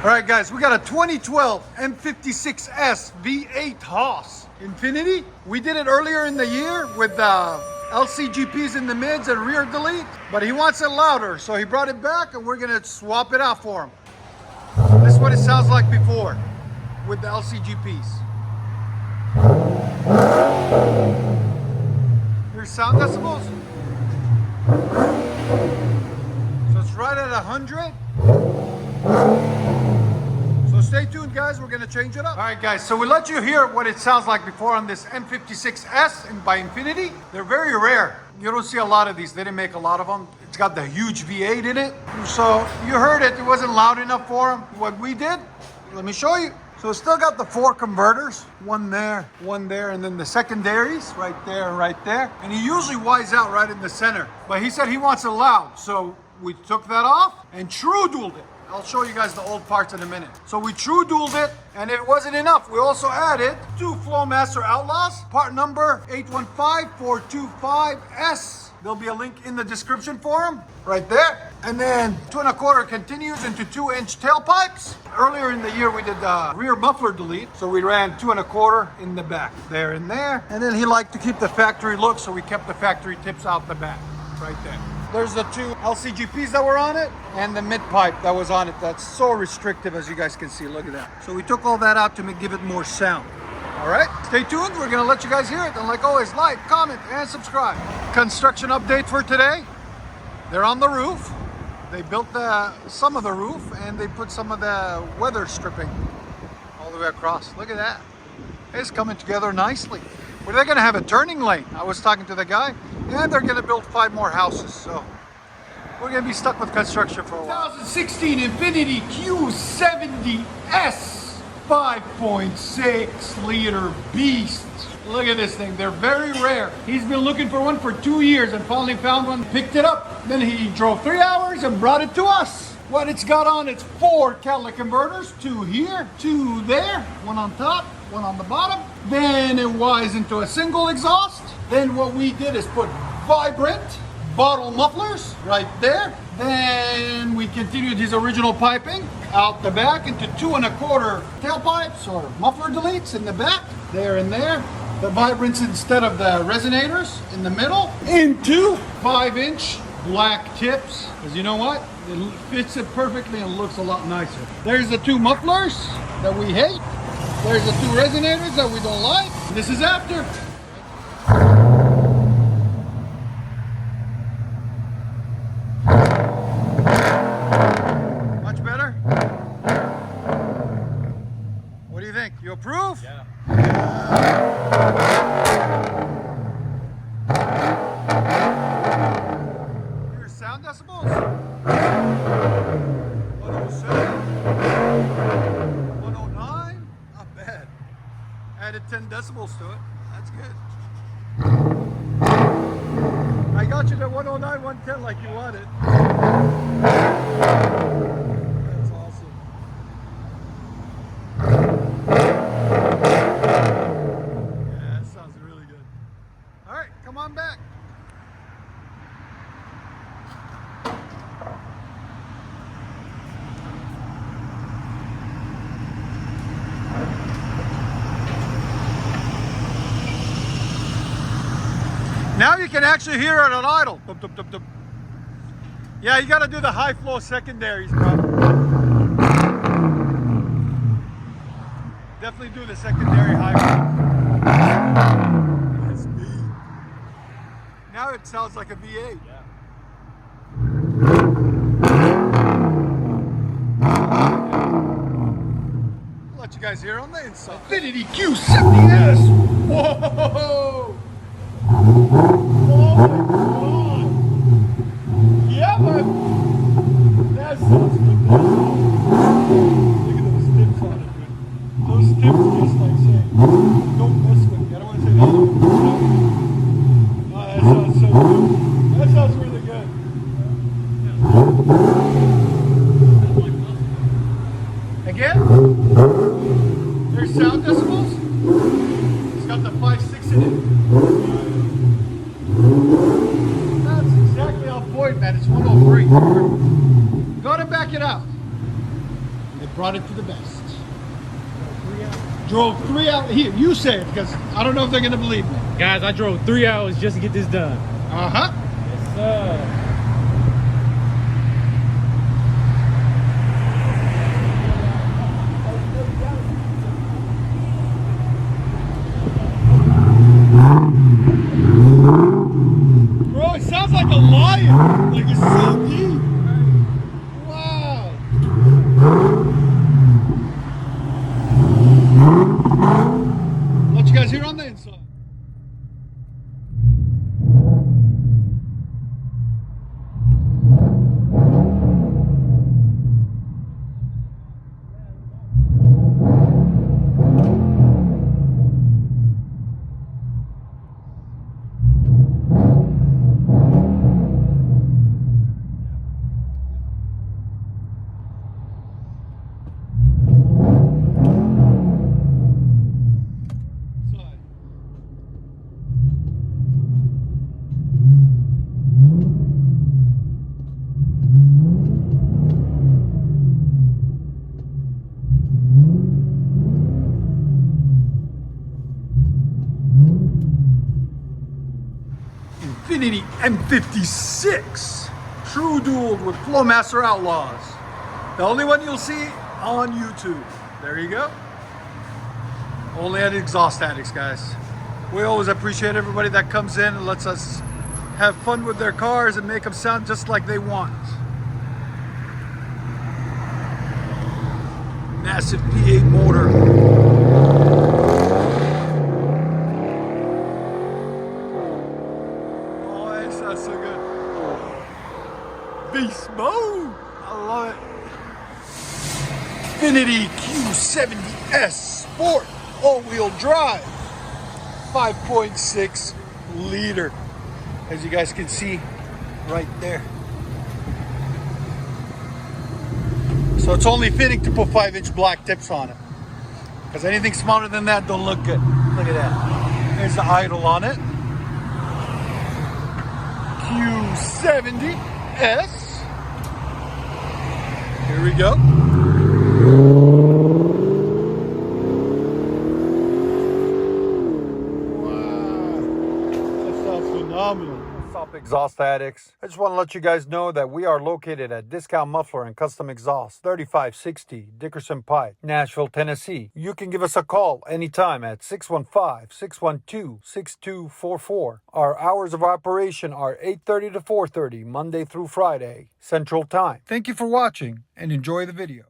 All right, guys, we got a 2012 M56S V8 Haas Infiniti. We did it earlier in the year with LCGPs in the mids and rear delete, but he wants it louder, so he brought it back and we're gonna swap it out for him. This is what it sounds like before with the LCGPs. Here's sound decibels. So it's right at 100. So stay tuned, guys, we're gonna change it up. All right, guys, so we let you hear what it sounds like before on this M56S by Infiniti. They're very rare. You don't see a lot of these. They didn't make a lot of them. It's got the huge V8 in it. So you heard it, it wasn't loud enough for him. What we did, let me show you. So it's still got the 4 converters, one there, and then the secondaries right there and right there. And he usually wides out right in the center, but he said he wants it loud. So we took that off and true dualed it. I'll show you guys the old parts in a minute. So we true dualed it, and it wasn't enough. We also added 2 Flowmaster Outlaws, part number 815425S. There'll be a link in the description for them, right there. And then 2 1/4 continues into 2-inch tailpipes. Earlier in the year, we did rear muffler delete. So we ran 2 1/4 in the back, there and there. And then he liked to keep the factory look, so we kept the factory tips out the back, right there. There's the 2 LCGPs that were on it and the mid pipe that was on it. That's so restrictive, as you guys can see. Look at that. So we took all that out to give it more sound. All right, stay tuned. We're gonna let you guys hear it. And like always, like, comment, and subscribe. Construction update for today. They're on the roof. They built some of the roof and they put some of the weather stripping all the way across. Look at that. It's coming together nicely. Well, they're gonna have a turning lane. I was talking to the guy, and they're gonna build 5 more houses. So we're gonna be stuck with construction for a while. 2016 Infiniti Q70S 5.6 liter beast. Look at this thing. They're very rare. He's been looking for one for 2 years and finally found one, picked it up. Then he drove 3 hours and brought it to us. What it's got on, it's 4 catalytic converters, 2 here, 2 there, 1 on top, 1 on the bottom. Then it wires into a single exhaust. Then what we did is put vibrant bottle mufflers right there. Then we continued his original piping out the back into 2 1/4 tailpipes or muffler deletes in the back, there and there. The vibrants instead of the resonators in the middle, into 5-inch black tips. Because you know what? It fits it perfectly and looks a lot nicer. There's the 2 mufflers that we hate. There's the 2 resonators that we don't like. This is after. Much better? What do you think? You approve? Yeah. Here's sound decibels. 107. 109. Not bad. Added 10 decibels to it. That's good. I got you to 109, 110 like you wanted. That's awesome. Yeah, that sounds really good. All right, come on back. Now you can actually hear it on idle. Dum, dum, dum, dum. Yeah, you got to do the high flow secondaries, bro. Definitely do the secondary high flow. That's me. Now it sounds like a V8. Yeah. I'll let you guys hear on the inside. Infiniti Q70S. Whoa! Oh my God! Yeah, man! That sounds good. Look at those tips on it, dude. Those tips just like saying, don't mess with me. I don't want to say that. Oh, that sounds so good. That sounds really good. Again? There's sound decibels. It's got the 5.6 in it. That's exactly on point, man. It's 103. Go ahead and back it out. brought it to the best. Drove 3 hours. Here, you say it, because I don't know if they're going to believe me. Guys, I drove 3 hours just to get this done. Uh-huh. Yes, sir. Bro, it sounds like a lion. Like it's so deep. Wow. Let you guys hear on the inside. Infiniti M56 true dueled with Flowmaster Outlaws. The only one you'll see on YouTube. There you go. Only at Exhaust Addicts, guys. We always appreciate everybody that comes in and lets us have fun with their cars and make them sound just like they want. Massive V8 motor. That's so good. Beast mode. I love it. Infiniti Q70 Sport all-wheel drive. 5.6 liter. As you guys can see right there. So it's only fitting to put 5-inch black tips on it. Because anything smaller than that don't look good. Look at that. There's the idle on it. Q70S. Here we go. Wow. That sounds phenomenal. What's up, Exhaust Addicts? I just want to let you guys know that we are located at Discount Muffler and Custom Exhaust, 3560 Dickerson Pike, Nashville, Tennessee. You can give us a call anytime at 615-612-6244. Our hours of operation are 8:30 to 4:30, Monday through Friday, Central Time. Thank you for watching and enjoy the video.